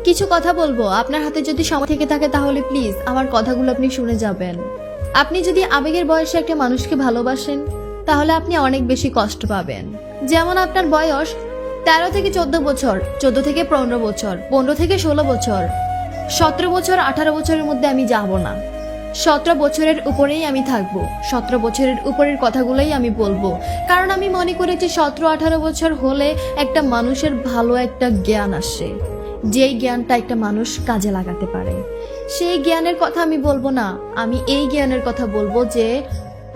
কিছু কথা বলবো, আপনার হাতে যদি সময় থেকে থাকে তাহলে প্লিজ আমার কথাগুলো আপনি শুনে যাবেন। আপনি যদি আবেগের বয়সে একটা মানুষকে ভালোবাসেন তাহলে আপনি অনেক বেশি কষ্ট পাবেন। যেমন আপনার বয়স 13 থেকে 14 বছর, 14 থেকে 15 বছর, 15 থেকে 16 বছর, 17 বছর, 18 বছরের মধ্যে আমি যাব না। 17 বছরের উপরেই আমি থাকবো, 17 বছরের উপরের কথাগুলোই আমি বলবো। কারণ আমি মনে করেছি 17-18 বছর হলে একটা মানুষের ভালো একটা জ্ঞান আসে, যেই জ্ঞানটা একটা মানুষ কাজে লাগাতে পারে। সেই জ্ঞানের কথা আমি বলবো না, আমি এই জ্ঞানের কথা বলবো যে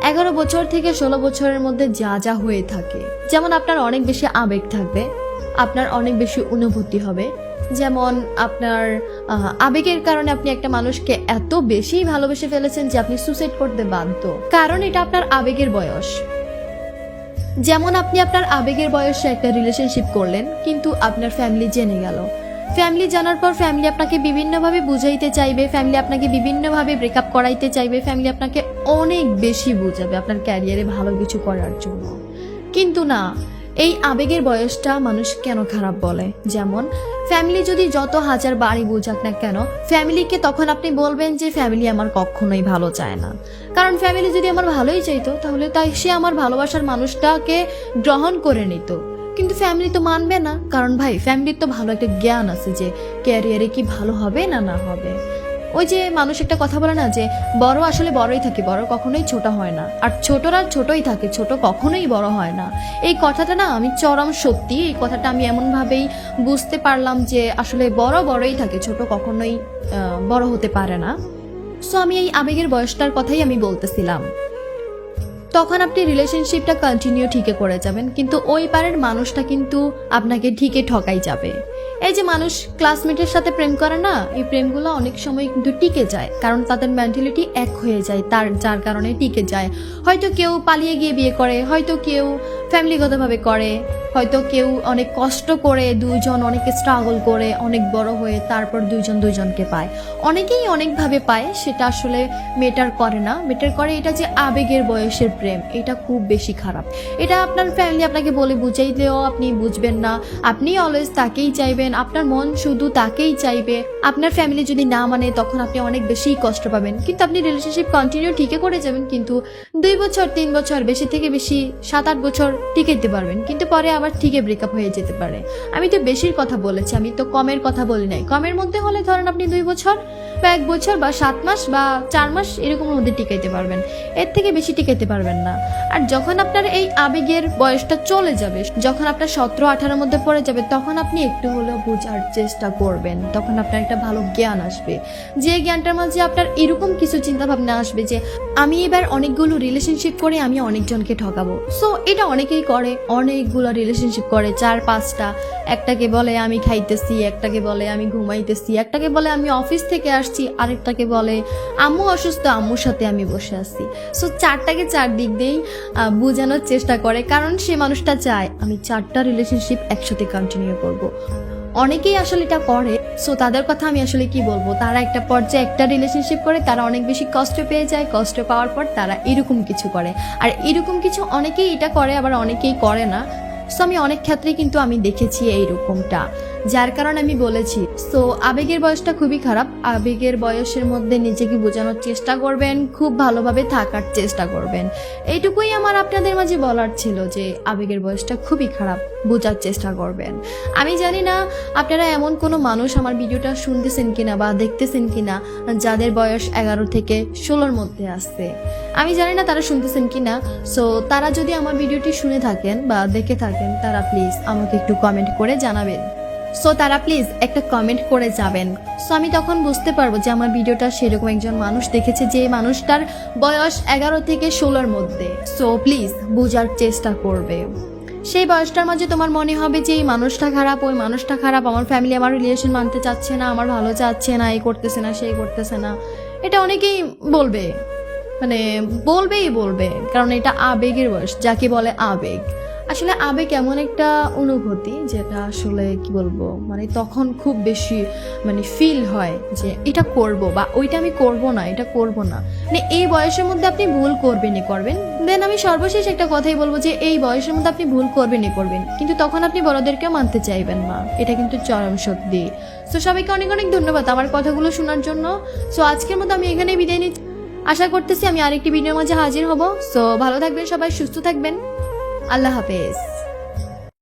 11 বছর থেকে 16 বছরের মধ্যে যা যা হয়ে থাকে। যেমন আপনার অনেক বেশি আবেগ থাকবে, আপনার অনেক বেশি অনুভূতি হবে। যেমন আপনার আবেগের কারণে আপনি একটা মানুষকে এত বেশি ভালোবেসে ফেলেছেন যে আপনি সুসাইড করতে বাধ্য, কারণ এটা আপনার আবেগের বয়স। যেমন আপনি আপনার আবেগের বয়সে একটা রিলেশনশিপ করলেন, কিন্তু আপনার ফ্যামিলি জেনে গেল। ফ্যামিলি জানার পর ফ্যামিলি আপনাকে বিভিন্নভাবে বুঝাইতে চাইবে, ফ্যামিলি আপনাকে বিভিন্নভাবে ব্রেকআপ করাইতে চাইবে, ফ্যামিলি আপনাকে অনেক বেশি বুঝাবে আপনার ক্যারিয়ারে ভালো কিছু করার জন্য। কিন্তু না, এই আবেগের বয়সটা মানুষ কেন খারাপ বলে? যেমন ফ্যামিলি যদি যত হাজার বাড়ি বুঝাক না কেন, ফ্যামিলিকে তখন আপনি বলবেন যে ফ্যামিলি আমার কখনোই ভালো চায় না। কারণ ফ্যামিলি যদি আমার ভালোই চাইতো তাহলে তাই সে আমার ভালোবাসার মানুষটাকে গ্রহণ করে নিত। কিন্তু ফ্যামিলি তো মানবে না, কারণ ভাই ফ্যামিলির তো ভালো একটা জ্ঞান আছে যে ক্যারিয়ারে কি ভালো হবে না না হবে। ওই যে মানুষ একটা কথা বলে না যে বড় আসলে বড়ই থাকে, বড় কখনোই ছোট হয় না, আর ছোটরা ছোটই থাকে, ছোট কখনোই বড় হয় না। এই কথাটা না আমি চরম সত্যি, এই কথাটা আমি এমনভাবেই বুঝতে পারলাম যে আসলে বড় বড়ই থাকে, ছোট কখনোই বড় হতে পারে না। সো আমি এই আবেগের বয়সটার কথাই আমি বলতেছিলাম। তখন আপনি রিলেশনশিপটা কন্টিনিউ ঠিকই করে যাবেন, কিন্তু ওই পারের মানুষটা কিন্তু আপনাকে ঠিকই ঠকাই যাবে। এই যে মানুষ ক্লাসমেটের সাথে প্রেম করে না, এই প্রেমগুলো অনেক সময় কিন্তু টিকে যায়, কারণ তাদের মেন্টালিটি এক হয়ে যায়, যার কারণে টিকে যায়। হয়তো কেউ পালিয়ে গিয়ে বিয়ে করে, হয়তো কেউ ফ্যামিলিগতভাবে করে, হয়তো কেউ অনেক কষ্ট করে, দুইজন অনেক স্ট্রাগল করে অনেক বড় হয়ে তারপর দুইজন দুইজনকে পায়। অনেকেই অনেকভাবে পায়, সেটা আসলে মেটার করে না। মেটার করে এটা যে আবেগের বয়সের প্রেম, এটা খুব বেশি খারাপ। এটা আপনার ফ্যামিলি আপনাকে বলে বুঝাইলেও আপনি বুঝবেন না, আপনি অলওয়েজ তাকেই চাইবেন, আপনার মন শুধু তাকেই চাইবে। আপনার ফ্যামিলি যদি না মানে তখন আপনি অনেক বেশি কষ্ট পাবেন, কিন্তু আপনি রিলেশনশিপ কন্টিনিউ ঠিকই করে যাবেন, কিন্তু 2 বছর 3 বছর, বেশি থেকে বেশি 7-8 বছর টিকাইতে পারবেন, কিন্তু পরে আবার ঠিকই ব্রেকআপ হয়ে যেতে পারে। আমি তো বেশির কথা বলেছি, আমি তো কমের কথা বলি নাই। কমের মধ্যে হলে ধরেন আপনি 2 বছর বা 1 বছর বা 7 মাস বা 4 মাস এরকম মধ্যে টিকাইতে পারবেন, এর থেকে বেশি টিকাইতে পারবেন না। আর যখন আপনার এই আবেগের বয়সটা চলে যাবে, যখন আপনার 17-18 মধ্যে পড়ে যাবে, তখন আপনি একটু হলেও বোঝার চেষ্টা করবেন, তখন আপনার একটা ভালো জ্ঞান আসবে, যে জ্ঞানটার মাঝে আপনার এরকম কিছু চিন্তা ভাবনা আসবে যে আমি এবার অনেকগুলো রিলেশনশিপ করে আমি অনেকজনকে ঠকাবো। সো এটা অনেকেই করে, অনেকগুলো রিলেশনশিপ করে, 4-5টা। একটাকে বলে আমি খাইতেছি, একটাকে বলে আমি ঘুমাইতেছি, একটাকে বলে আমি অফিস থেকে আসছি, আরেকটাকে বলে আম্মু অসুস্থ, আম্মুর সাথে আমি বসে আছি। সো 4টাকে 4 দিক দিয়েই বোঝানোর চেষ্টা করে, কারণ সে মানুষটা চায় আমি 4টা রিলেশনশিপ একসাথে কন্টিনিউ করব। অনেকেই আসলে এটা করে। সো তাদের কথা আমি আসলে কি বলবো, তারা একটা পর্যায়ে একটা রিলেশনশিপ করে তারা অনেক বেশি কষ্ট পেয়ে যায়, কষ্ট পাওয়ার পর তারা এরকম কিছু করে। আর এরকম কিছু অনেকেই এটা করে, আবার অনেকেই করে না। সো আমি অনেক ক্ষেত্রেই কিন্তু আমি দেখেছি এইরকমটা, যার কারণে আমি বলেছি। সো আবেগের বয়সটা খুবই খারাপ। আবেগের বয়সের মধ্যে নিজেকে বোঝানোর চেষ্টা করবেন, খুব ভালোভাবে থাকার চেষ্টা করবেন। এইটুকুই আমার আপনাদের মাঝে বলার ছিল যে আবেগের বয়সটা খুবই খারাপ, বোঝার চেষ্টা করবেন। আমি জানি না আপনারা এমন কোনো মানুষ আমার ভিডিওটা শুনতেছেন কিনা বা দেখতেছেন কিনা যাদের বয়স 11 থেকে 16-র মধ্যে আসছে। আমি জানি না তারা শুনতেছেন কিনা। সো তারা যদি আমার ভিডিওটি শুনে থাকেন বা দেখে থাকেন, তারা প্লিজ আমাকে একটু কমেন্ট করে জানাবেন। সো তারা প্লিজ একটা কমেন্ট করে যাবেন। সো আমি তখন বুঝতে পারবো যে আমার ভিডিওটা সেরকম একজন মানুষ দেখেছে, যে মানুষটার বয়স 11 থেকে 16-র মধ্যে। সো প্লিজ বোঝার চেষ্টা করবে। সেই বয়সটার মাঝে তোমার মনে হবে যে এই মানুষটা খারাপ, ওই মানুষটা খারাপ, আমার ফ্যামিলি আমার রিলেশন মানতে চাচ্ছে না, আমার ভালো চাচ্ছে না, এই করতেছে না, সেই করতেছে না। এটা অনেকেই বলবে, মানে বলবেই বলবে, কারণ এটা আবেগের বয়স, যাকে বলে আবেগ। আসলে আবেগ এমন একটা অনুভূতি যেটা আসলে কি বলবো, মানে তখন খুব বেশি মানে ফিল হয় যে এটা করব বা ওইটা আমি করব না, এটা করব না। মানে এই বয়সের মধ্যে আপনি ভুল করবেনই করবেন। দেন আমি সর্বশেষ একটা কথাই বলবো যে এই বয়সের মধ্যে আপনি ভুল করবেনই করবেন, কিন্তু তখন আপনি বড়দেরকেও মানতে চাইবেন না, এটা কিন্তু চরম সত্যি। সো সবাইকে অনেক অনেক ধন্যবাদ আমার কথাগুলো শোনার জন্য। সো আজকের মতো আমি এখানেই বিদায় নিচ্ছি। আশা করতেছি আমি আরেকটি ভিডিওর মাঝে হাজির হব। সো ভালো থাকবেন সবাই, সুস্থ থাকবেন। আল্লাহ হাফেজ।